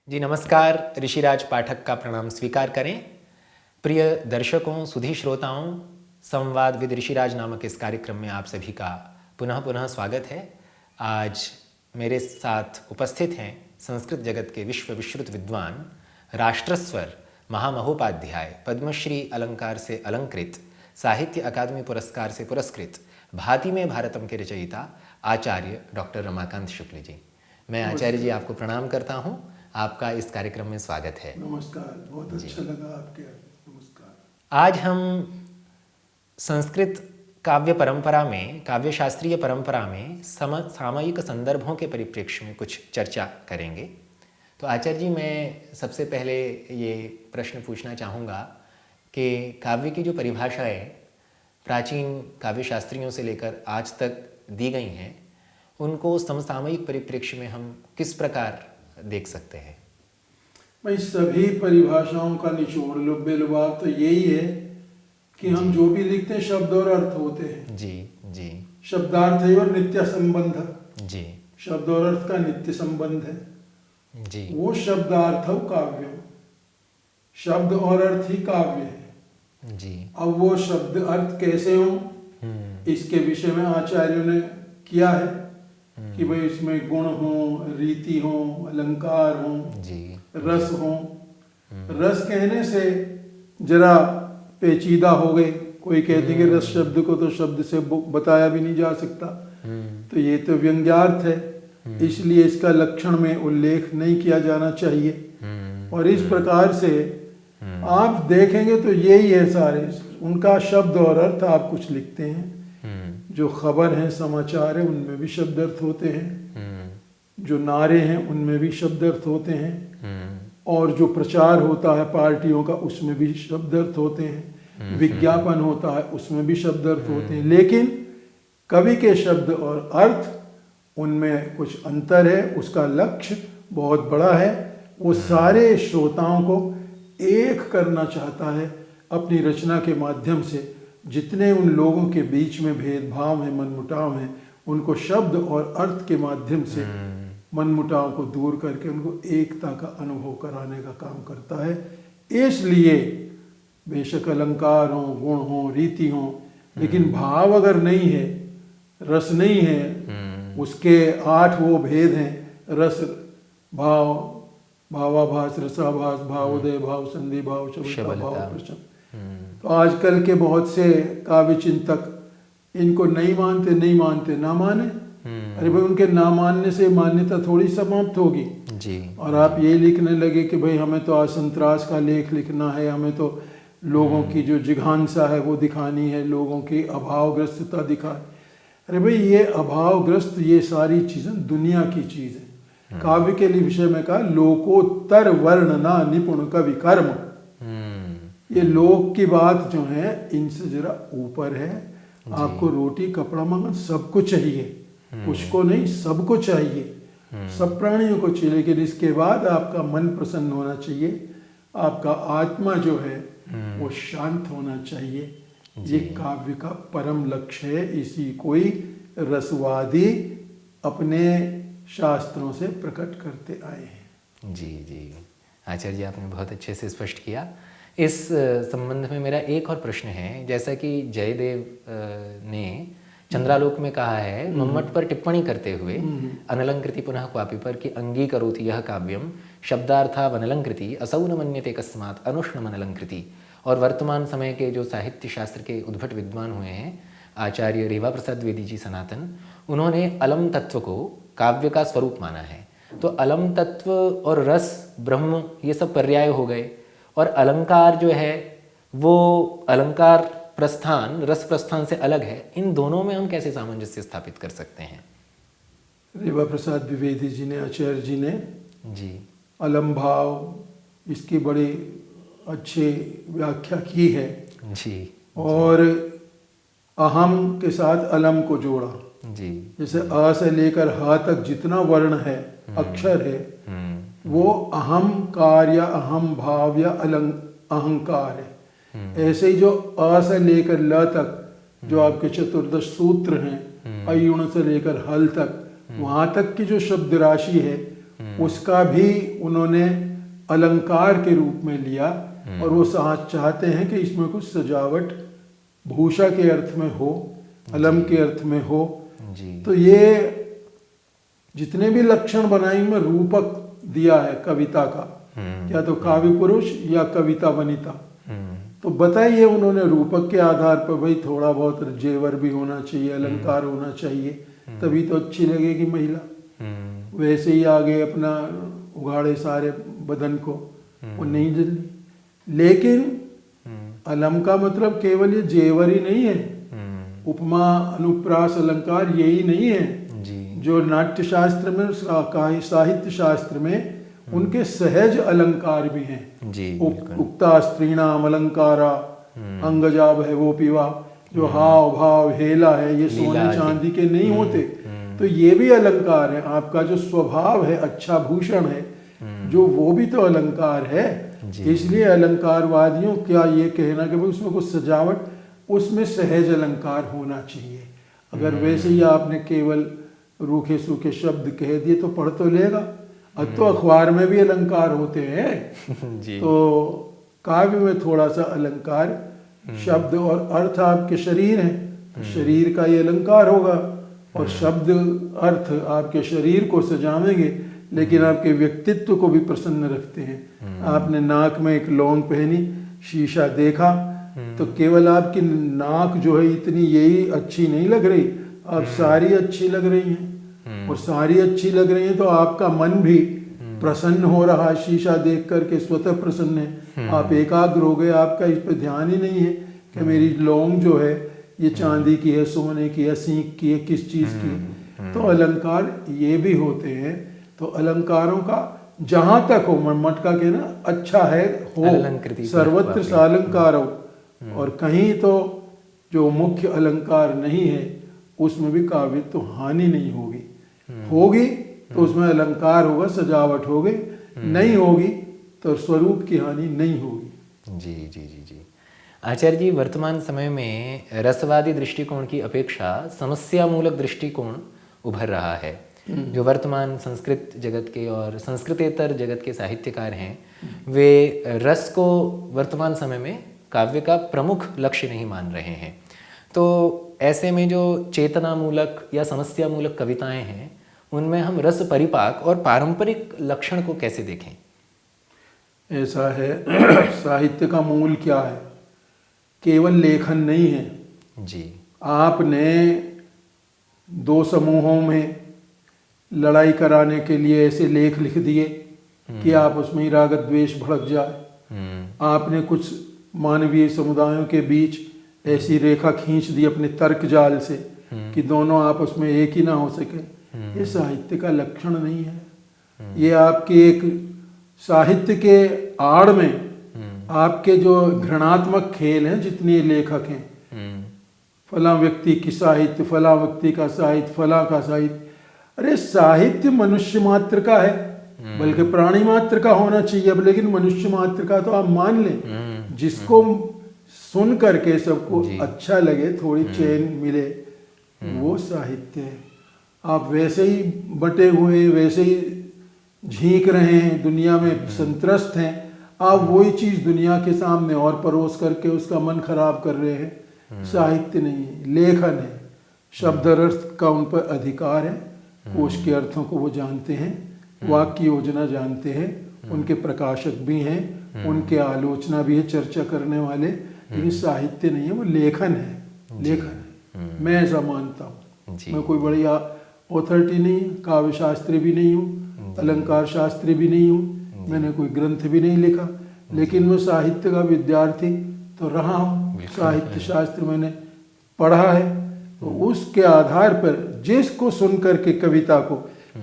जी नमस्कार। ऋषिराज पाठक का प्रणाम स्वीकार करें। प्रिय दर्शकों, सुधी श्रोताओं, संवाद विद ऋषिराज नामक इस कार्यक्रम में आप सभी का पुनः पुनः स्वागत है। आज मेरे साथ उपस्थित हैं संस्कृत जगत के विश्व विश्रुत विद्वान, राष्ट्रस्वर, महामहोपाध्याय, पद्मश्री अलंकार से अलंकृत, साहित्य अकादमी पुरस्कार से पुरस्कृत, भाति में भारतम के रचयिता आचार्य डॉक्टर रमाकांत शुक्ल जी। मैं आचार्य जी आपको प्रणाम करता हूँ। आपका इस कार्यक्रम में स्वागत है। नमस्कार, बहुत अच्छा लगा आपके। नमस्कार। आज हम संस्कृत काव्य परंपरा में, काव्य शास्त्रीय परंपरा में सामयिक संदर्भों के परिप्रेक्ष्य में कुछ चर्चा करेंगे। तो आचार्य जी, मैं सबसे पहले ये प्रश्न पूछना चाहूँगा कि काव्य की जो परिभाषाएं प्राचीन काव्य शास्त्रियों से लेकर आज तक दी गई हैं, उनको समसामयिक परिप्रेक्ष्य में हम किस प्रकार देख सकते हैं? भाई, सभी परिभाषाओं का निचोड़ लुब्बे तो यही है कि हम जो भी लिखते हैं शब्द और अर्थ होते हैं। जी जी। शब्दार्थ है और नित्य संबंध। जी। शब्द और अर्थ का नित्य संबंध है जी। वो शब्दार्थ काव्य, शब्द और अर्थ ही काव्य है। जी। अब वो शब्द अर्थ कैसे हों, इसके विषय में आचार्यों ने किया है कि भाई इसमें गुण हो, रीति हो, अलंकार हो, रस हो। रस कहने से जरा पेचीदा हो गए। कोई कहते हैं कि रस शब्द को तो शब्द से बताया भी नहीं जा सकता, तो ये तो व्यंग्यार्थ है, इसलिए इसका लक्षण में उल्लेख नहीं किया जाना चाहिए। और इस प्रकार से आप देखेंगे तो यही है सारे उनका शब्द और अर्थ। आप कुछ लिखते हैं, जो खबर है, समाचार है, उनमें भी शब्द अर्थ होते हैं। जो नारे हैं उनमें भी शब्द अर्थ होते हैं। और जो प्रचार होता है पार्टियों का, उसमें भी शब्द अर्थ होते हैं। विज्ञापन होता है, उसमें भी शब्द अर्थ होते हैं। लेकिन कवि के शब्द और अर्थ, उनमें कुछ अंतर है। उसका लक्ष्य बहुत बड़ा है। वो सारे श्रोताओं को एक करना चाहता है अपनी रचना के माध्यम से। जितने उन लोगों के बीच में भेदभाव है, मनमुटाव है, उनको शब्द और अर्थ के माध्यम से मनमुटाव को दूर करके उनको एकता का अनुभव कराने का काम करता है। इसलिए बेशक अलंकार हो, गुण हो, रीति हो, लेकिन भाव अगर नहीं है, रस नहीं है, उसके 8 वो भेद हैं, रस, भाव, भावाभास, रसाभास, भावोदय, भाव संधि, भाव शब्द, भाव प्रश्न। तो आजकल के बहुत से काव्य चिंतक इनको नहीं मानते, ना माने। अरे भाई, उनके ना मानने से मान्यता थोड़ी समाप्त होगी जी। और आप ये लिखने लगे कि भाई हमें तो असंतरास का लेख लिखना है, हमें तो लोगों की जो जिघांसा है वो दिखानी है, लोगों की अभावग्रस्तता दिखा। अरे भाई, ये अभावग्रस्त, ये सारी चीजें दुनिया की चीज है। काव्य के लिए विषय में कहा, लोकोत्तर वर्णना निपुण कवि कर्म। ये लोक की बात जो है इनसे जरा ऊपर है। आपको रोटी, कपड़ा, मकान सब कुछ चाहिए, कुछ को नहीं, सबको चाहिए, सब प्राणियों को चाहिए। लेकिन इसके बाद आपका मन प्रसन्न होना चाहिए, आपका आत्मा जो है वो शांत होना चाहिए। ये काव्य का परम लक्ष्य है। इसी कोई रसवादी अपने शास्त्रों से प्रकट करते आए हैं। जी जी। आचार्य जी, आपने बहुत अच्छे से स्पष्ट किया। इस संबंध में मेरा एक और प्रश्न है। जैसा कि जयदेव ने चंद्रालोक में कहा है, मम्मट पर टिप्पणी करते हुए, अनलंकृति पुनः क्वापि पर कि अंगीकरोति यह काव्यम शब्दार्था वनलंकृति असौ न मन्यते कस्मात् अनुष्णम अनलंकृति। और वर्तमान समय के जो साहित्य शास्त्र के उद्भट विद्वान हुए हैं, आचार्य रेवा प्रसाद द्विवेदी जी सनातन, उन्होंने अलम तत्व को काव्य का स्वरूप माना है। तो अलम तत्व और रस, ब्रह्म, ये सब पर्याय हो गए। और अलंकार जो है वो अलंकार प्रस्थान रस प्रस्थान से अलग है। इन दोनों में हम कैसे सामंजस्य स्थापित कर सकते हैं? रेवा प्रसाद द्विवेदी जी ने, आचार्य जी ने जी अलम भाव, इसकी बड़ी अच्छी व्याख्या की है जी। और अहम के साथ अलम को जोड़ा जी। जैसे अ से लेकर ह तक जितना वर्ण है, अक्षर है, वो अहंकार या अहम भाव या अहंकार है। ऐसे ही जो अ से लेकर ल तक जो आपके चतुर्दश सूत्र हैं, अयुण से लेकर हल तक, वहां तक की जो शब्द राशि है उसका भी उन्होंने अलंकार के रूप में लिया और वो चाहते हैं कि इसमें कुछ सजावट भूषा के अर्थ में हो, अलम के अर्थ में हो जी। तो ये जितने भी लक्षण बनाए में रूपक दिया है कविता का, या तो काव्य पुरुष या कविता वनिता। तो बताइए उन्होंने रूपक के आधार पर भाई थोड़ा बहुत जेवर भी होना चाहिए, अलंकार होना चाहिए, तभी तो अच्छी लगेगी महिला। वैसे ही आगे अपना उगाड़े सारे बदन को, वो नहीं जल्दी। लेकिन अलम का मतलब केवल ये जेवर ही नहीं है, उपमा अनुप्रास अलंकार यही नहीं है जी। जो नाट्य शास्त्र में, साहित्य शास्त्र में उनके सहज अलंकार भी हैं जी। उक्ता स्त्रीणाम अलंकारा अंगजा भैवोपिवा, जो हाव भाव हेला है ये सोने चांदी के नहीं होते। तो ये भी अलंकार है, आपका जो स्वभाव है अच्छा भूषण है जो, वो भी तो अलंकार है। इसलिए अलंकारवादियों क्या ये कहना कि भाई उसमें कुछ सजावट, उसमें सहज अलंकार होना चाहिए। अगर वैसे ही आपने केवल रूखे सूखे शब्द कह दिए तो पढ़ तो लेगा। अब तो अखबार में भी अलंकार होते हैं जी। तो काव्य में थोड़ा सा अलंकार, शब्द और अर्थ आपके शरीर हैं तो शरीर का ये अलंकार होगा, और शब्द अर्थ आपके शरीर को सजावेंगे लेकिन आपके व्यक्तित्व को भी प्रसन्न रखते हैं। आपने नाक में एक लौंग पहनी, शीशा देखा तो केवल आपकी नाक जो है इतनी यही अच्छी नहीं लग रही, आप सारी अच्छी लग रही हैं, और सारी अच्छी लग रही है तो आपका मन भी प्रसन्न हो रहा है, शीशा देख करके स्वतः प्रसन्न है। आप एकाग्र हो गए, आपका इस पर ध्यान ही नहीं है कि मेरी लौंग जो है ये चांदी की है, सोने की है, सींक की है, किस चीज की है। तो अलंकार ये भी होते हैं। तो अलंकारों का जहां तक हो, मठ का कहना अच्छा है हो, सर्वत्र सालंकार हो, और कहीं तो जो मुख्य अलंकार नहीं है उसमें भी काव्य तो हानि नहीं होगी। होगी तो उसमें अलंकार होगा, सजावट होगी, नहीं होगी तो स्वरूप की हानि नहीं होगी। जी जी जी जी। आचार्य जी, वर्तमान समय में रसवादी दृष्टिकोण की अपेक्षा समस्या मूलक दृष्टिकोण उभर रहा है। जो वर्तमान संस्कृत जगत के और संस्कृतेतर जगत के साहित्यकार हैं, वे रस को वर्तमान समय में काव्य का प्रमुख लक्ष्य नहीं मान रहे हैं। तो ऐसे में जो चेतना मूलक या समस्या मूलक कविताएं हैं, उनमें हम रस परिपाक और पारंपरिक लक्षण को कैसे देखें? ऐसा है, साहित्य का मूल क्या है? केवल लेखन नहीं है जी। आपने दो समूहों में लड़ाई कराने के लिए ऐसे लेख लिख दिए कि आप उसमें ही राग द्वेष भड़क जाए। आपने कुछ मानवीय समुदायों के बीच ऐसी रेखा खींच दी अपने तर्क जाल से कि दोनों आपस में एक ही ना हो सके। ये साहित्य का लक्षण नहीं है। ये आपके एक साहित्य के आड़ में आपके जो घृणात्मक खेल हैं, जितने लेखक हैं, फला व्यक्ति की साहित्य, फला व्यक्ति का साहित्य, फला का साहित्य। अरे साहित्य मनुष्य मात्र का है, बल्कि प्राणी मात्र का होना चाहिए। अब लेकिन मनुष्य मात्र का तो आप मान लें, जिसको सुन करके सबको अच्छा लगे, थोड़ी चैन मिले, वो साहित्य है। आप वैसे ही बटे हुए, वैसे ही झींक रहे हैं, दुनिया में संत्रस्त हैं, आप वही चीज दुनिया के सामने और परोस करके उसका मन खराब कर रहे हैं। साहित्य नहीं है, लेखन है। शब्द अर्थ का उन पर अधिकार है, कोश के अर्थों को वो जानते हैं, वाक्य योजना जानते हैं, उनके प्रकाशक भी हैं, उनके आलोचना भी है, चर्चा करने वाले। लेकिन साहित्य नहीं है, वो लेखन है। लेखन है, मैं ऐसा मानता हूँ। मैं कोई बड़ी ऑथोरिटी नहीं, काव्य शास्त्री भी नहीं हूँ, अलंकार शास्त्री भी नहीं हूँ, मैंने कोई ग्रंथ भी नहीं लिखा, लेकिन मैं साहित्य का विद्यार्थी तो रहा हूँ। साहित्य शास्त्र मैंने पढ़ा है, तो उसके आधार पर जिसको सुन करके कविता को,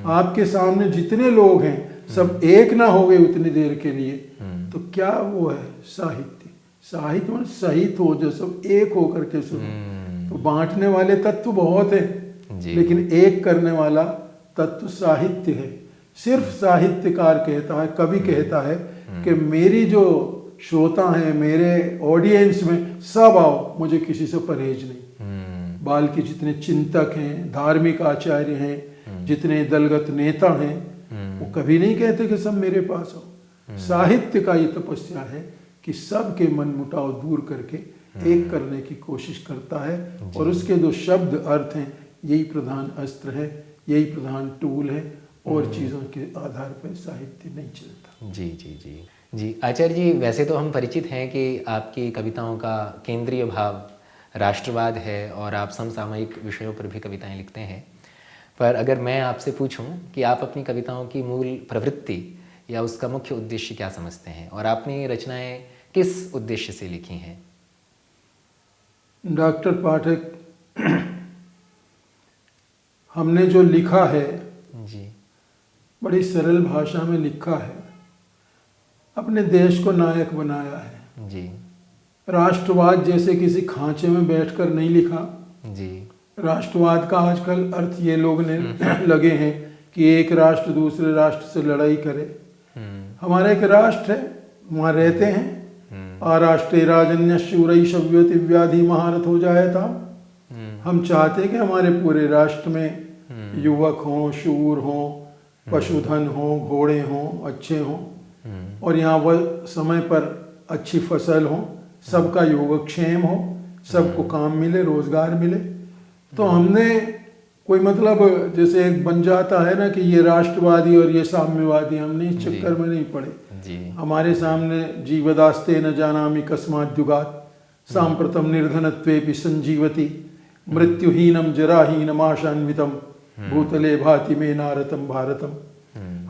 आपके सामने जितने लोग हैं सब एक ना हो गए उतनी देर के लिए, तो क्या वो है साहित्य? साहित्य में सहित हो, जो सब एक होकर के सुनो। तो बांटने वाले तत्व बहुत है, लेकिन एक करने वाला तत्व साहित्य है। सिर्फ साहित्यकार कहता है, कवि कहता है कि मेरी जो श्रोता हैं, मेरे ऑडियंस में सब आओ, मुझे किसी से परहेज नहीं। बाल के जितने चिंतक हैं, धार्मिक आचार्य हैं, जितने दलगत नेता हैं, वो कभी नहीं कहते कि सब मेरे पास हो। साहित्य का ये तपस्या है कि सबके मन मुटाव दूर करके एक करने की कोशिश करता है, और उसके जो शब्द अर्थ हैं यही प्रधान अस्त्र है, यही प्रधान टूल है, और चीज़ों के आधार पर साहित्य नहीं चलता। जी जी जी जी। आचार्य जी, वैसे तो हम परिचित हैं कि आपकी कविताओं का केंद्रीय भाव राष्ट्रवाद है और आप समसामयिक विषयों पर भी कविताएं लिखते हैं, पर अगर मैं आपसे पूछूं कि आप अपनी कविताओं की मूल प्रवृत्ति या उसका मुख्य उद्देश्य क्या समझते हैं, और आपने ये रचनाएं किस उद्देश्य से लिखी हैं? डॉक्टर पाठक, हमने जो लिखा है जी, बड़ी सरल भाषा में लिखा है, अपने देश को नायक बनाया है जी राष्ट्रवाद जैसे किसी खांचे में बैठकर नहीं लिखा जी। राष्ट्रवाद का आजकल अर्थ ये लोग ने लगे हैं कि एक राष्ट्र दूसरे राष्ट्र से लड़ाई करे। हमारा एक राष्ट्र है, वहाँ रहते हैं, आराष्ट्रे राजन्य शूरई शव्योति व्याधि महारथ हो जाए था। हम चाहते हैं कि हमारे पूरे राष्ट्र में युवक हों, शूर हों, पशुधन हों, घोड़े हों, अच्छे हों, और यहाँ वह समय पर अच्छी फसल हो, सबका योगक्षेम हो, सबको काम मिले, रोजगार मिले। तो हमने कोई मतलब जैसे एक बन जाता है ना कि ये राष्ट्रवादी और ये साम्यवादी, हमने इस चक्कर में नहीं पड़े। हमारे सामने जीवदास्ते न जानामि कस्मात् युगात् सांप्रतम निर्धनत्वेपि संजीवति मृत्युहीनम जराहीनम आशान्वितम भूतले भाति में नारतम भारतम।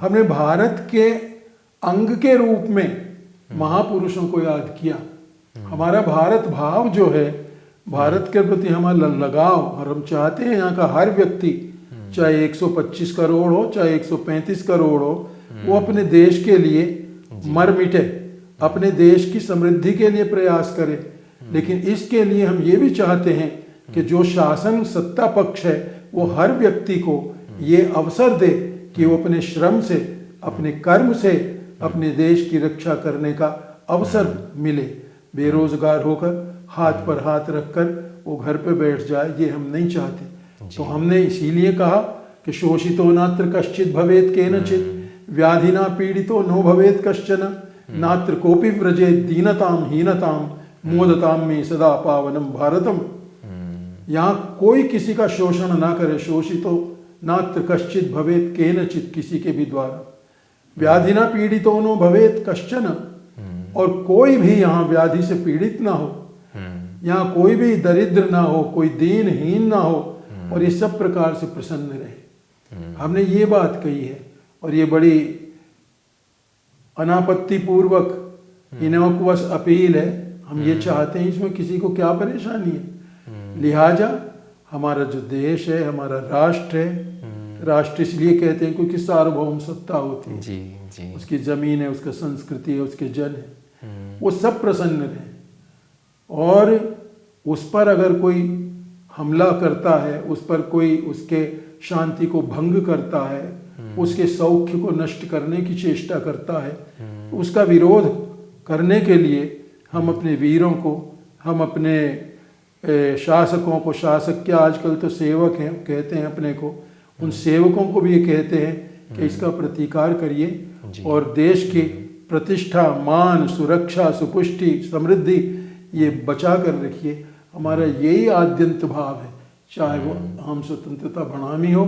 हमने भारत के अंग के रूप में महापुरुषों को याद किया। हमारा भारत भाव जो है, भारत के प्रति हमारा लगाव, और हम चाहते हैं यहाँ का हर व्यक्ति, चाहे 125 करोड़ हो, चाहे 135 करोड़ हो, वो अपने देश के लिए मर मिटे, अपने देश की समृद्धि के लिए प्रयास करे। लेकिन इसके लिए हम ये भी चाहते हैं कि जो शासन सत्ता पक्ष है वो हर व्यक्ति को ये अवसर दे कि वो अपने श्रम से, अपने कर्म से अपने देश की रक्षा करने का अवसर मिले। बेरोजगार होकर हाथ पर हाथ रखकर वो घर पे बैठ जाए, ये हम नहीं चाहते। तो हमने इसीलिए कहा कि शोषितो नात्र कश्चित भवेत केनचित व्याधिना पीड़ितो नो भवेत कश्चन नात्र कोपि व्रजेत दीनताम हीनताम मोदताम में सदा पावनम भारतम। यहाँ कोई किसी का शोषण ना करे। शोषितो नात्र कश्चित भवेत केनचित, किसी के भी द्वारा, व्याधिना पीड़ितो नो भवेत कश्चन, और कोई भी यहाँ व्याधि से पीड़ित ना हो, यहाँ कोई भी दरिद्र ना हो, कोई दीनहीन ना हो, और ये सब प्रकार से प्रसन्न रहे। हमने ये बात कही है, और ये बड़ी अनापत्ति पूर्वक इनोकुअस अपील है। हम ये चाहते हैं, इसमें किसी को क्या परेशानी है। लिहाजा हमारा जो देश है, हमारा राष्ट्र है, राष्ट्र इसलिए कहते हैं क्योंकि सार्वभौम सत्ता होती है जी जी। उसकी जमीन है, उसका संस्कृति है, उसके जन है, वो सब प्रसन्न रहे। और उस पर अगर कोई हमला करता है, उस पर कोई उसके शांति को भंग करता है, उसके सौख्य को नष्ट करने की चेष्टा करता है, उसका विरोध करने के लिए हम अपने वीरों को, हम अपने शासकों को, शासक क्या आजकल तो सेवक हैं कहते हैं अपने को, उन सेवकों को भी ये कहते हैं कि इसका प्रतिकार करिए और देश की प्रतिष्ठा, मान, सुरक्षा, सुपुष्टि, समृद्धि ये बचा कर रखिए। हमारा यही आद्यंत भाव है, चाहे वो हम स्वतंत्रता भणामी हो,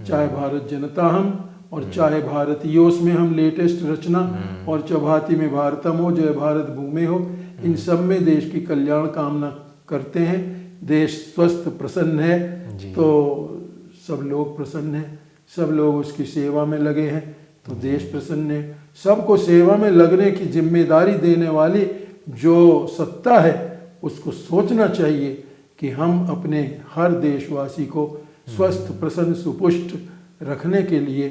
चाहे भारत जनता हम, और चाहे भारतीयों में हम लेटेस्ट रचना, और चौभाती में भारतम हो, जय भारत भूमि हो, इन सब में देश की कल्याण कामना करते हैं। देश स्वस्थ प्रसन्न है तो सब लोग प्रसन्न हैं, सब लोग उसकी सेवा में लगे हैं तो देश प्रसन्न है। सबको सेवा में लगने की जिम्मेदारी देने वाली जो सत्ता है उसको सोचना चाहिए कि हम अपने हर देशवासी को स्वस्थ, प्रसन्न, सुपुष्ट रखने के लिए,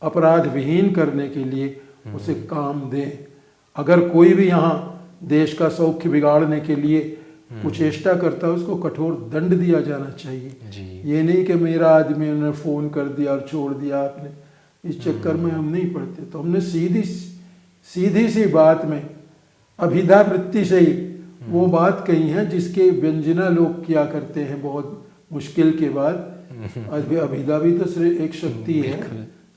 अपराध विहीन करने के लिए उसे काम दें। अगर कोई भी यहाँ देश का सौख्य बिगाड़ने के लिए कुचेष्टा करता है, उसको कठोर दंड दिया जाना चाहिए। ये नहीं कि मेरा आदमी उन्होंने फ़ोन कर दिया और छोड़ दिया आपने, इस चक्कर में हम नहीं पड़ते। तो हमने सीधी सी बात में अभिधा वृत्ति से ही वो बात कही है जिसके व्यंजना लोग किया करते हैं बहुत मुश्किल के बाद। अभिधा भी तो एक शक्ति है,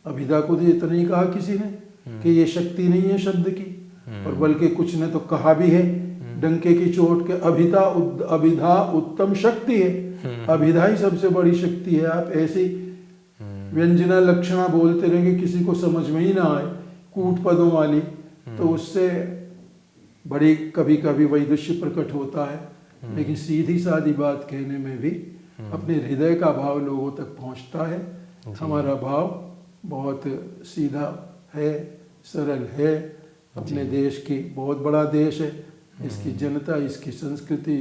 अभिधा को तो इतना ही कहा किसी ने कि ये शक्ति नहीं है शब्द की, और बल्कि कुछ ने तो कहा भी है डंके की चोट के अभिधा उत्तम शक्ति है, अभिधा ही सबसे बड़ी शक्ति है। आप ऐसी व्यंजना लक्षणा बोलते रहेंगे किसी को समझ में ही ना आए कूट पदों वाली, तो उससे बड़ी कभी कभी वैदुष्य प्रकट होता है। लेकिन सीधी सादी बात कहने में भी अपने हृदय का भाव लोगों तक पहुंचता है। हमारा भाव बहुत सीधा है, सरल है। अपने देश की बहुत बड़ा देश है, इसकी जनता, इसकी संस्कृति,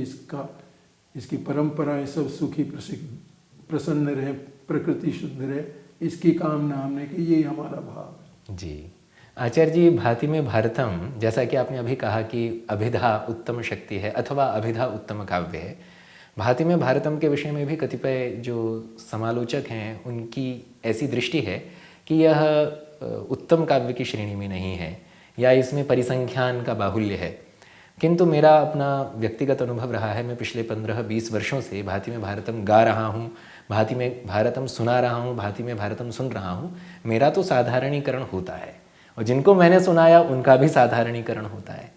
इसकी परंपराएं सब सुखी प्रसन्न रहे, प्रकृति शुद्ध रहे, इसकी कामना हमने की, यही हमारा भाव है। जी आचार्य जी, भाति में भारतम, जैसा कि आपने अभी कहा कि अभिधा उत्तम शक्ति है अथवा अभिधा उत्तम काव्य है, भाति में भारतम के विषय में भी कतिपय जो समालोचक हैं उनकी ऐसी दृष्टि है कि यह उत्तम काव्य की श्रेणी में नहीं है या इसमें परिसंख्यान का बाहुल्य है। किंतु मेरा अपना व्यक्तिगत अनुभव रहा है, मैं पिछले 15-20 वर्षों से भाति में भारतम गा रहा हूँ, भाति में भारतम सुना रहा हूँ, भाति में भारतम सुन रहा हूँ। मेरा तो साधारणीकरण होता है और जिनको मैंने सुनाया उनका भी साधारणीकरण होता है।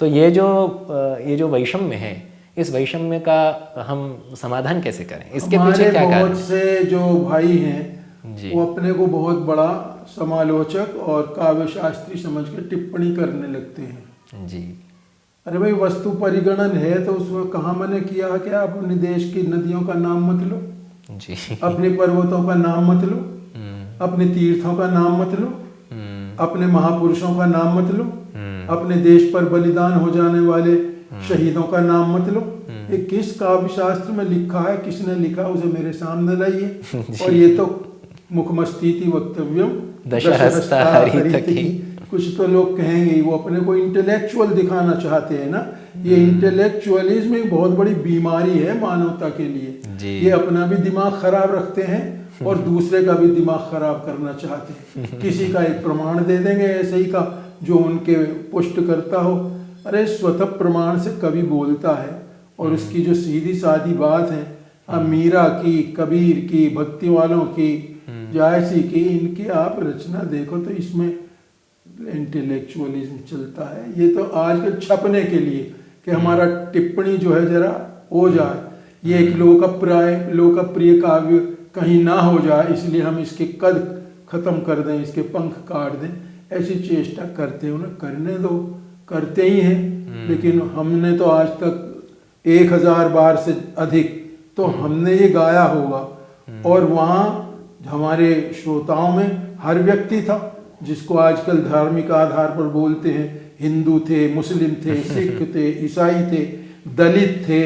तो ये जो वैषम्य है, इस वैषम्य का हम समाधान कैसे करें? इसके पीछे क्या कारण? बहुत से जो भाई हैं जी, वो अपने को बहुत बड़ा समालोचक और काव्य शास्त्री समझ के टिप्पणी करने लगते हैं। जी, अरे भाई, वस्तु परिगणन है तो उसमें कहाँ मैंने किया कि आप अपने देश की नदियों का नाम मत लो, जी, अपने पर्वतों का नाम मत लो, अपने तीर्थों का नाम मत लो, अपने महापुरुषों का नाम मत लो, अपने देश पर बलिदान हो जाने वाले शहीदों का नाम मत लो। ये किस काव्य शास्त्र में लिखा है, किसने लिखा, उसे मेरे सामने लाइए। और ये तो मुखमस्तीति वक्तव्यम दशहस्ताहरितकी, कुछ तो लोग कहेंगे, वो अपने को इंटेलेक्चुअल दिखाना चाहते हैं ना। ये इंटेलेक्चुअलिज्म एक बहुत बड़ी बीमारी है मानवता के लिए। ये अपना भी दिमाग खराब रखते हैं और दूसरे का भी दिमाग खराब करना चाहते हैं। किसी का एक प्रमाण दे देंगे ऐसे ही का जो उनके पुष्ट करता हो। अरे स्वतः प्रमाण से कवि बोलता है और उसकी जो सीधी सादी बात है, अब मीरा की, कबीर की, भक्ति वालों की, जायसी की, इनकी आप रचना देखो तो इसमें इंटेलेक्चुअलिज्म चलता है। ये तो आजकल छपने के लिए कि हमारा टिप्पणी जो है जरा हो जाए, ये एक लोकप्रिय काव्य कहीं ना हो जाए, इसलिए हम इसके कद खत्म कर दें, इसके पंख काट दें, ऐसी चेष्टा करते हैं। उन्हें करने दो, करते ही हैं। लेकिन हमने तो आज तक 1000 बार से अधिक तो हमने ये गाया होगा, और वहाँ हमारे श्रोताओं में हर व्यक्ति था जिसको आजकल धार्मिक आधार पर बोलते हैं। हिंदू थे, मुस्लिम थे, सिख थे, ईसाई थे, दलित थे,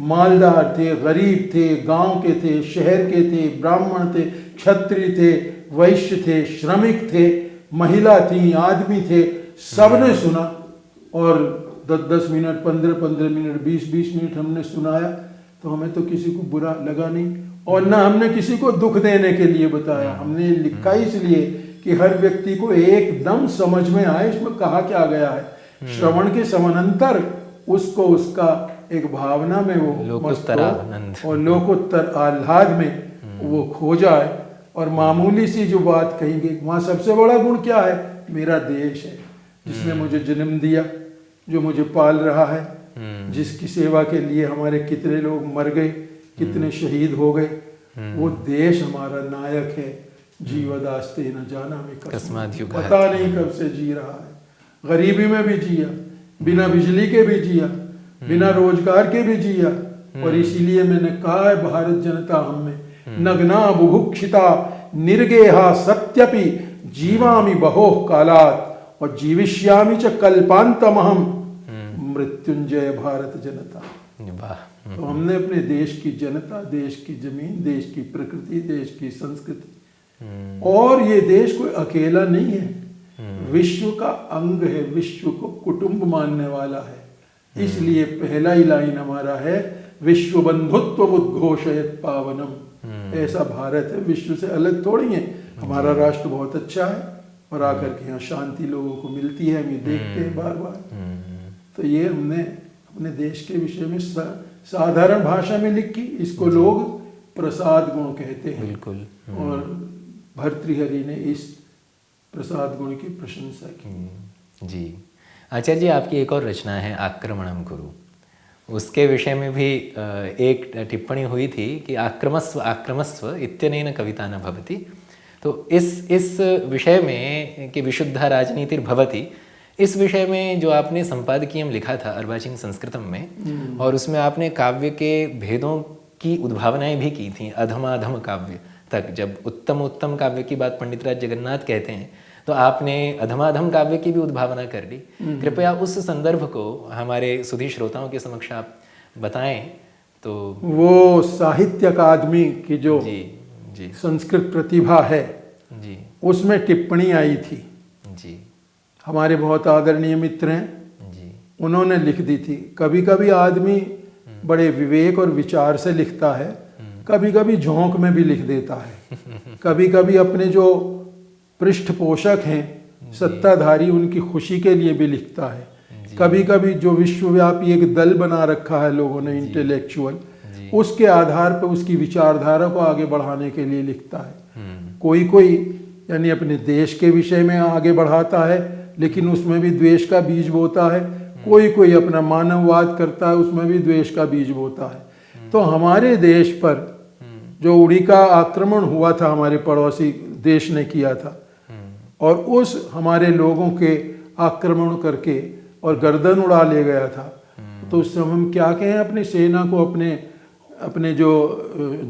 मालदार थे, गरीब थे, गांव के थे, शहर के थे, ब्राह्मण थे, क्षत्रिय थे, वैश्य थे, श्रमिक थे, महिला थी, आदमी थे, सबने सुना। और 10-10 मिनट, 15-15 मिनट, 20-20 मिनट हमने सुनाया, तो हमें तो किसी को बुरा लगा नहीं, और ना हमने किसी को दुख देने के लिए बताया। हमने लिखा इसलिए कि हर व्यक्ति को एकदम समझ में आए इसमें कहा क्या गया है। श्रवण के समानांतर उसको उसका एक भावना में वो लोकोत्तर आनंद और लोकोत्तर आह्लाद में वो खो जाए। और मामूली सी जो बात कहेंगे, वहाँ सबसे बड़ा गुण क्या है? मेरा देश है जिसने मुझे जन्म दिया, जो मुझे पाल रहा है, जिसकी सेवा के लिए हमारे कितने लोग मर गए, कितने शहीद हो गए। वो देश हमारा नायक है। जीवदास्ते न जाना में पता नहीं कब से जी रहा है। गरीबी में भी जिया, बिना बिजली के भी जिया, बिना रोजगार के भी जिया। और इसीलिए मैंने कहा है, भारत जनता हम में नग्ना बुभुक्षिता निर्गेहा सत्यपि जीवामि बहोः कालात् और जीविष्यामि च कल्पांतमहम मृत्युंजय भारत जनता। तो हमने अपने देश की जनता, देश की जमीन, देश की प्रकृति, देश की संस्कृति, और ये देश कोई अकेला नहीं है, विश्व का अंग है, विश्व को कुटुंब मानने वाला है। इसलिए पहला ही लाइन हमारा है, विश्व बंधुत्व उद्घोषयत पावनम। ऐसा भारत है, विश्व से अलग थोड़ी है। हमारा राष्ट्र बहुत अच्छा है और आकर के यहाँ शांति लोगों को मिलती है, हम ये देखते हैं बार बार। तो ये हमने अपने देश के विषय में साधारण भाषा में लिखी। इसको लोग प्रसाद गुण कहते हैं। बिल्कुल। और भर्तृहरि ने इस प्रसाद गुण की प्रशंसा की। जी आचार्य जी, आपकी एक और रचना है आक्रमणम कुरु। उसके विषय में भी एक टिप्पणी हुई थी कि आक्रमस्व आक्रमस्व इत्यनेन कविता न भवति। तो इस विषय में कि विशुद्धा राजनीतिर्भवति, इस विषय में जो आपने संपादकीयम लिखा था अर्वाचीन संस्कृतम में, और उसमें आपने काव्य के भेदों की उद्भावनाएं भी की थी, अधमाधम काव्य तक। जब उत्तम उत्तम काव्य की बात पंडितराज जगन्नाथ कहते हैं तो आपने अधमाधम काव्य की भी उद्भावना कर ली। कृपया उस संदर्भ को हमारे सुधी श्रोताओं के समक्ष आप बताएं। तो वो साहित्य अकादमी की जो जी संस्कृत प्रतिभा है जी उसमें टिप्पणी आई थी। जी हमारे बहुत आदरणीय मित्र हैं जी, उन्होंने लिख दी थी। कभी कभी आदमी बड़े विवेक और विचार से लिखता है, कभी कभी झोंक में भी लिख देता है, कभी कभी अपने जो पृष्ठपोषक हैं सत्ताधारी उनकी खुशी के लिए भी लिखता है, कभी कभी जो विश्वव्यापी एक दल बना रखा है लोगों ने इंटेलेक्चुअल, उसके आधार पर उसकी विचारधारा को आगे बढ़ाने के लिए लिखता है। कोई यानी अपने देश के विषय में आगे बढ़ाता है लेकिन उसमें भी द्वेष का बीज बोता है, कोई अपना मानववाद करता है उसमें भी द्वेष का बीज बोता है। तो हमारे देश पर जो उड़ी का आक्रमण हुआ था, हमारे पड़ोसी देश ने किया था, और उस हमारे लोगों के आक्रमण करके और गर्दन उड़ा ले गया था, तो उस समय हम क्या कहें अपनी सेना को, अपने जो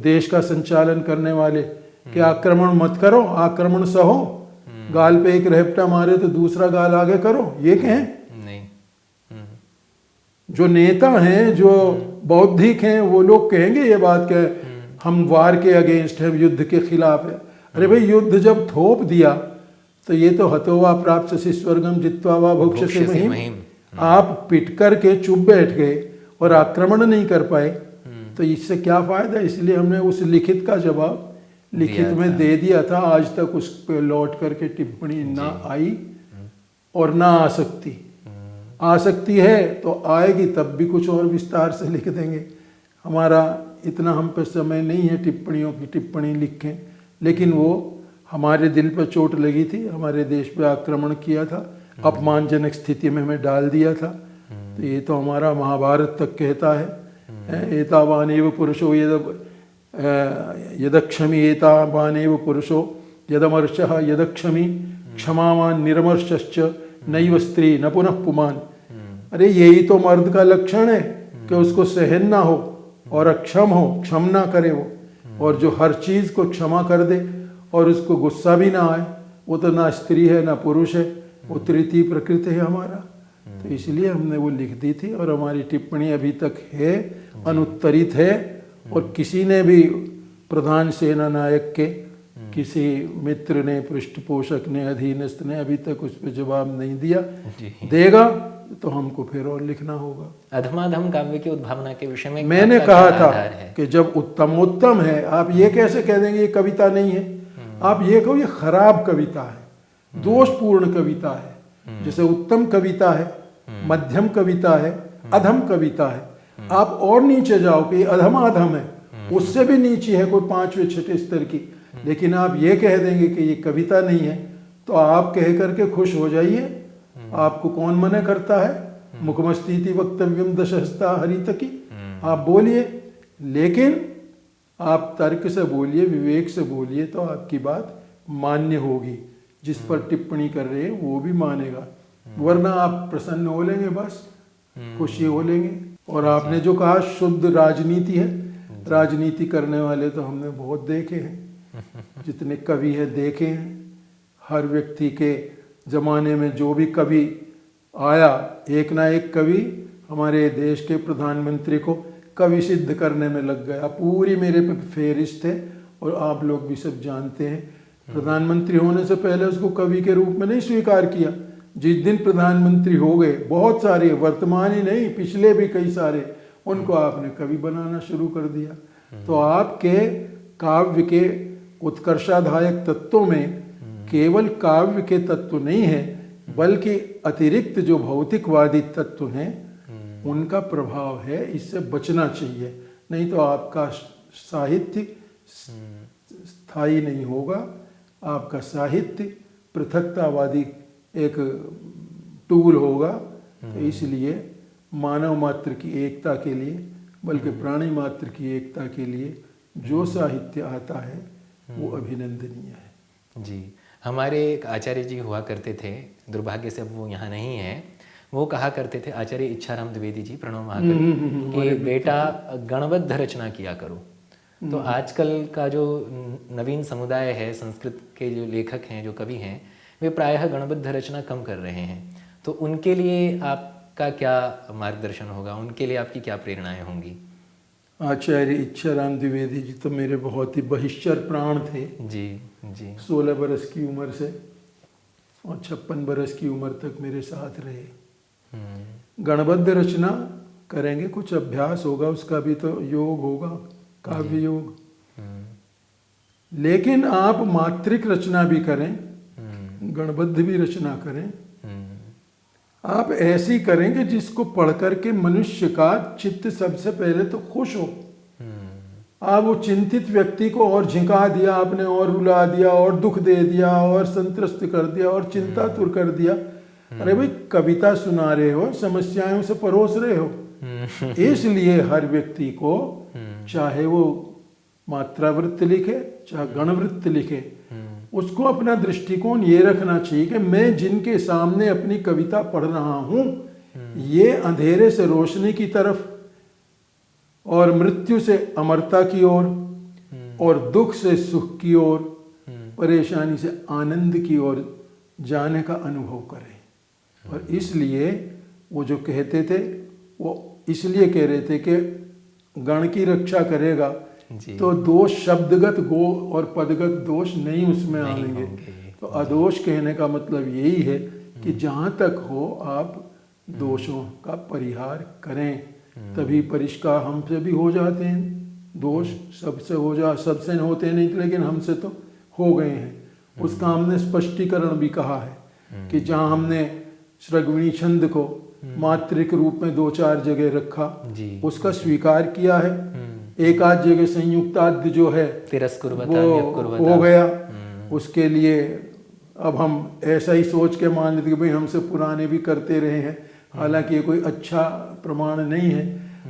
देश का संचालन करने वाले, कि आक्रमण मत करो, आक्रमण सहो, गाल पे एक रेपटा मारे तो दूसरा गाल आगे करो, ये कहें? नहीं। जो नेता हैं, जो बौद्धिक हैं, वो लोग कहेंगे ये बात कि हम वार के अगेंस्ट है, युद्ध के खिलाफ है। अरे भाई, युद्ध जब थोप दिया तो ये तो हतोवा प्राप्त से स्वर्गम जित्वा वा भुक्ष से महिम। आप पिट कर के चुप बैठ गए और आक्रमण नहीं कर पाए तो इससे क्या फायदा। इसलिए हमने उस लिखित का जवाब लिखित में दे दिया था। आज तक उस पर लौट करके टिप्पणी ना आई और ना आ सकती है तो आएगी तब भी कुछ और विस्तार से लिख देंगे। हमारा इतना हम पे समय नहीं है टिप्पणियों की टिप्पणी लिखें, लेकिन वो हमारे दिल पर चोट लगी थी, हमारे देश पे आक्रमण किया था, अपमानजनक स्थिति में हमें डाल दिया था। तो ये तो हमारा महाभारत तक कहता है, एतावानेव पुरुषो यदक्षमी एतावानेव पुरुषो यदमर्षः यदक्षमी क्षमावान निरमर्षश्च नैव स्त्री न पुनः पुमान। अरे यही तो मर्द का लक्षण है कि उसको सहन ना हो और अक्षम हो, क्षम ना करे वो, और जो हर चीज को क्षमा कर दे और उसको गुस्सा भी ना आए, वो तो ना स्त्री है ना पुरुष है, वो तृतीय प्रकृति है हमारा। तो इसलिए हमने वो लिख दी थी और हमारी टिप्पणी अभी तक है, अनुत्तरित है, और किसी ने भी प्रधान सेना नायक के किसी मित्र ने, पृष्ठपोषक ने, अधीनस्थ ने अभी तक उस पर जवाब नहीं दिया। देगा तो हमको फिर और लिखना होगा। अधमाधम काव्य की उद्भावना के विषय में मैंने कहा था कि जब उत्तमोत्तम है, आप ये कैसे कह देंगे ये कविता नहीं है, आप ये कहो ये खराब कविता है, दोषपूर्ण कविता है। जैसे उत्तम कविता है, मध्यम कविता है, अधम कविता है। आप और नीचे जाओ कि अधमाधम है, उससे भी नीचे है कोई 5वें 6ठे स्तर की, लेकिन आप ये कह देंगे कि ये कविता नहीं है, तो आप कह करके खुश हो जाइए। आपको कौन मना करता है? मुखमस्तीति वक्तव्यम दशहस्ता हरित की, आप बोलिए, लेकिन आप तर्क से बोलिए, विवेक से बोलिए, तो आपकी बात मान्य होगी। जिस पर टिप्पणी कर रहे हैं वो भी मानेगा, वरना आप प्रसन्न हो लेंगे, बस खुशी हो लेंगे। और आपने जो कहा शुद्ध राजनीति है, राजनीति करने वाले तो हमने बहुत देखे हैं, जितने कवि हैं देखे हैं। हर व्यक्ति के जमाने में जो भी कवि आया, एक ना एक कवि हमारे देश के प्रधानमंत्री को कवि सिद्ध करने में लग गया। पूरी मेरे पे फेरिस्त है और आप लोग भी सब जानते हैं। प्रधानमंत्री होने से पहले उसको कवि के रूप में नहीं स्वीकार किया। जिस दिन प्रधानमंत्री हो गए, बहुत सारे, वर्तमान ही नहीं पिछले भी कई सारे, उनको आपने कवि बनाना शुरू कर दिया। तो आपके काव्य के उत्कर्षाधायक तत्वों में केवल काव्य के तत्व नहीं है, बल्कि अतिरिक्त जो भौतिकवादी तत्व हैं उनका प्रभाव है। इससे बचना चाहिए, नहीं तो आपका साहित्य स्थायी नहीं होगा, आपका साहित्य पृथकतावादी एक टूल होगा। तो इसलिए मानव मात्र की एकता के लिए, बल्कि प्राणी मात्र की एकता के लिए जो साहित्य आता है वो अभिनंदनीय है। जी, हमारे एक आचार्य जी हुआ करते थे, दुर्भाग्य से अब वो यहाँ नहीं है। वो कहा करते थे, आचार्य इच्छाराम द्विवेदी जी, प्रणव महाकवि, कि बेटा गणबद्ध रचना किया करो। तो आजकल का जो नवीन समुदाय है, संस्कृत के जो लेखक हैं, जो कवि हैं, वे प्रायः गणबद्ध रचना कम कर रहे हैं। तो उनके लिए आपका क्या मार्गदर्शन होगा, उनके लिए आपकी क्या प्रेरणाएं होंगी? आचार्य इच्छाराम द्विवेदी जी तो मेरे बहुत ही बहिष्कर प्राण थे। जी जी। 16 बरस की उम्र से और 56 बरस की उम्र तक मेरे साथ रहे। गणबद्ध रचना करेंगे, कुछ अभ्यास होगा, उसका भी तो योग होगा, काव्य योग। लेकिन आप मात्रिक रचना भी करें, गणबद्ध भी रचना करें, आप ऐसी करेंगे जिसको पढ़ करके मनुष्य का चित्त सबसे पहले तो खुश हो। आप वो चिंतित व्यक्ति को और झिंका दिया आपने, और रुला दिया, और दुख दे दिया, और संत्रस्त कर दिया, और चिंतातुर कर दिया। अरे भाई, कविता सुना रहे हो, समस्याओं से परोस रहे हो। इसलिए हर व्यक्ति को, चाहे वो मात्रावृत्त लिखे चाहे गणवृत्त लिखे, उसको अपना दृष्टिकोण ये रखना चाहिए कि मैं जिनके सामने अपनी कविता पढ़ रहा हूं, ये अंधेरे से रोशनी की तरफ, और मृत्यु से अमरता की ओर, और दुख से सुख की ओर, परेशानी से आनंद की ओर जाने का अनुभव करें। और इसलिए वो जो कहते थे, वो इसलिए कह रहे थे कि गण की रक्षा करेगा तो दोष, शब्दगत गो और पदगत दोष नहीं उसमें आएंगे। तो अदोष कहने का मतलब यही है कि जहाँ तक हो आप दोषों का परिहार करें, तभी परिष्कार। हमसे भी हो जाते हैं दोष, सबसे हो जा, सबसे होते नहीं, लेकिन हमसे तो हो गए हैं। उसका हमने स्पष्टीकरण भी कहा है कि जहाँ हमने श्रगविणी छंद को मात्रिक रूप में 2-4 जगह रखा, उसका स्वीकार किया है। एक आध जगह संयुक्ताद्य जो है वो हो गया। उसके लिए अब हम ऐसा ही सोच के मान लेते कि भाई हमसे पुराने भी करते रहे हैं, हालांकि ये कोई अच्छा प्रमाण नहीं है,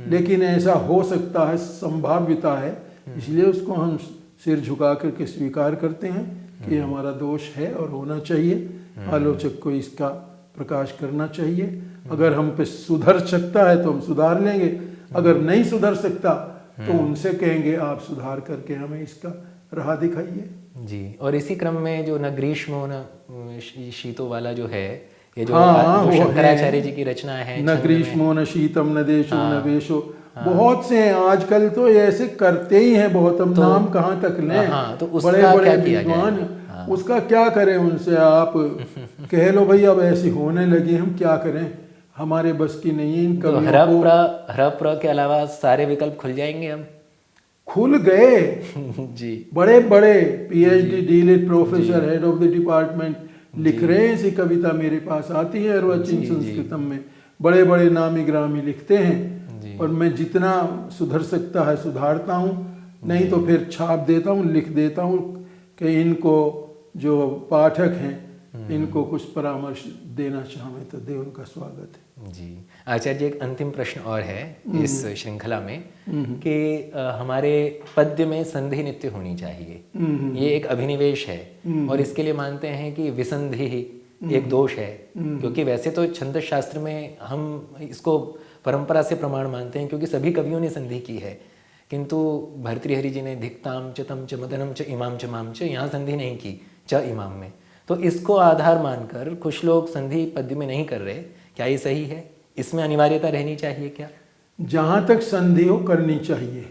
लेकिन ऐसा हो सकता है, संभाव्यता है। इसलिए उसको हम सिर झुका करके स्वीकार करते हैं कि हमारा दोष है और होना चाहिए। आलोचक को इसका प्रकाश करना चाहिए। अगर हम पे सुधर सकता है तो हम सुधार लेंगे, अगर नहीं सुधर सकता तो उनसे कहेंगे आप सुधार करके हमें इसका राह दिखाइए। जी। और इसी क्रम में जो न ग्रीष्मो न शीतो वाला जो है, ये जो शंकराचार्य जी की रचना है, न ग्रीष्मो न शीतम न देशो न वेशो, बहुत से हैं आजकल तो ऐसे करते ही हैं बहुत। हम नाम कहाँ तक लें, तो बड़े बड़े विद्वान, उसका क्या करें? उनसे आप कह लो भाई अब ऐसी होने लगी, हम क्या करें, हमारे बस की नहीं है। इन कवियों को हर के अलावा सारे विकल्प खुल जाएंगे, हम खुल गए। जी। बड़े बड़े PhD DLitt professor, head of the department लिख रहे हैं ऐसी कविता, मेरे पास आती है अर्वाचीन संस्कृतम में, बड़े बड़े नामी ग्रामी लिखते हैं। और मैं जितना सुधर सकता है सुधारता हूँ, नहीं तो फिर छाप देता हूँ, लिख देता हूँ कि इनको जो पाठक हैं इनको कुछ परामर्श देना चाहें तो दे, उनका स्वागत है। जी। आचार्य जी, एक अंतिम प्रश्न और है इस श्रृंखला में कि हमारे पद्य में संधि नित्य होनी चाहिए, ये एक अभिनिवेश है, और इसके लिए मानते हैं कि विसंधि ही एक दोष है, क्योंकि वैसे तो छंद शास्त्र में हम इसको परंपरा से प्रमाण मानते हैं, क्योंकि सभी कवियों ने संधि की है, किंतु भर्तृहरि जी ने धिक्ताम च तम च मदनम च इमाम च माम च, यहाँ संधि नहीं की च इमाम में। तो इसको आधार मानकर कुछ लोग संधि पद्य में नहीं कर रहे, क्या ये सही है? इसमें अनिवार्यता रहनी चाहिए क्या? जहाँ तक संधि हो करनी चाहिए,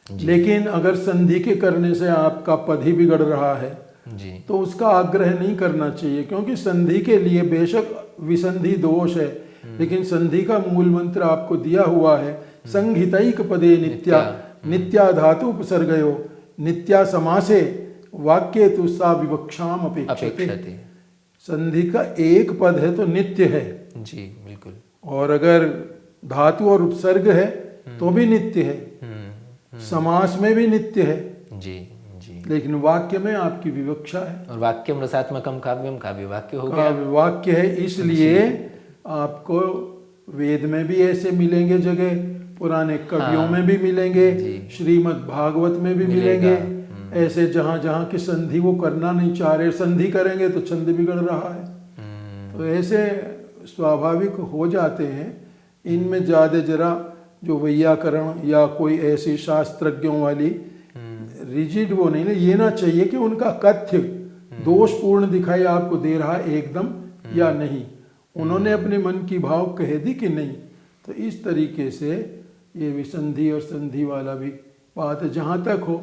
लेकिन अगर संधि के करने से आपका पद ही बिगड़ रहा है जी, तो उसका आग्रह नहीं करना चाहिए, क्योंकि संधि के लिए बेशक विसंधि दोष है, लेकिन संधि का मूल मंत्र आपको दिया हुआ है, संहितैक पदे नित्या, नित्या धातु उपसर्गयो, नित्या समासे वाक्य तो सा विवक्षाम अपेक्षते। संधि का एक पद है तो नित्य है। जी बिल्कुल। और अगर धातु और उपसर्ग है तो भी नित्य है, समास में भी नित्य है। जी जी। लेकिन वाक्य में आपकी विवक्षा है। और वाक्यम रसात्मकम काव्यम, काव्य वाक्य हो गया। काव्य वाक्य है, इसलिए आपको वेद में भी ऐसे मिलेंगे जगह, पुराने कवियों में भी मिलेंगे, श्रीमद् भागवत में भी मिलेंगे। ऐसे जहाँ जहाँ की संधि वो करना नहीं चाह रहे, संधि करेंगे तो छंद बिगड़ रहा है। तो ऐसे स्वाभाविक हो जाते हैं। इनमें ज़्यादा जरा जो वैयाकरण या कोई ऐसी शास्त्रज्ञों वाली रिजिड वो नहीं, ये ना चाहिए कि उनका कथ्य दोषपूर्ण दिखाई आपको दे रहा एकदम या नहीं, उन्होंने अपने मन की भाव कह दी कि नहीं। तो इस तरीके से ये विसंधि और संधि वाला भी बात जहाँ तक हो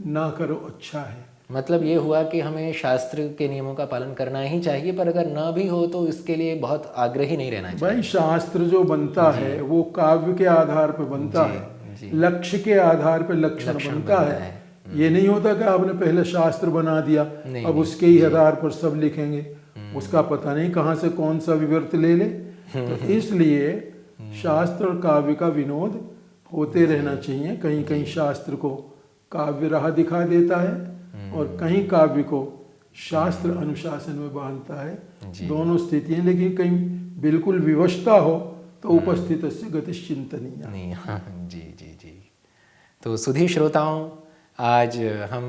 ना करो अच्छा है। मतलब ये हुआ कि हमें शास्त्र के नियमों का पालन करना ही चाहिए, पर अगर ना भी हो तो इसके लिए बहुत आग्रही नहीं रहना चाहिए। भाई शास्त्र जो बनता है वो काव्य के आधार पर बनता है, लक्ष्य के आधार पर लक्षण बनता है। ये नहीं होता कि आपने पहले शास्त्र बना दिया अब उसके ही आधार पर सब लिखेंगे, उसका पता नहीं कहाँ से कौन सा विवर्त ले ले। तो इसलिए शास्त्र और काव्य का विनोद होते रहना चाहिए। कहीं कहीं शास्त्र को काव्य राह दिखा देता है और कहीं काव्य को शास्त्र अनुशासन में बांधता है। दोनों स्थितियाँ, लेकिन कहीं बिल्कुल विवशता हो तो उपस्थित से गतिश्चिंतनीय नहीं। हाँ जी जी जी। तो सुधी श्रोताओं, आज हम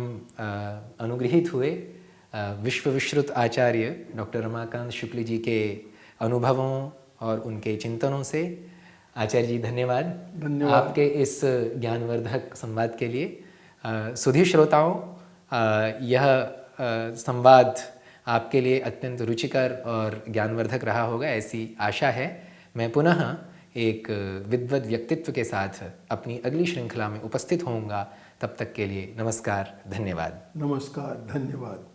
अनुग्रहित हुए विश्व विश्रुत आचार्य डॉक्टर रमाकांत शुक्ल जी के अनुभवों और उनके चिंतनों से। आचार्य जी धन्यवाद आपके इस ज्ञानवर्धक संवाद के लिए। सुधी श्रोताओं, यह संवाद आपके लिए अत्यंत रुचिकर और ज्ञानवर्धक रहा होगा, ऐसी आशा है। मैं पुनः एक विद्वत व्यक्तित्व के साथ अपनी अगली श्रृंखला में उपस्थित होऊंगा। तब तक के लिए नमस्कार, धन्यवाद। नमस्कार, धन्यवाद।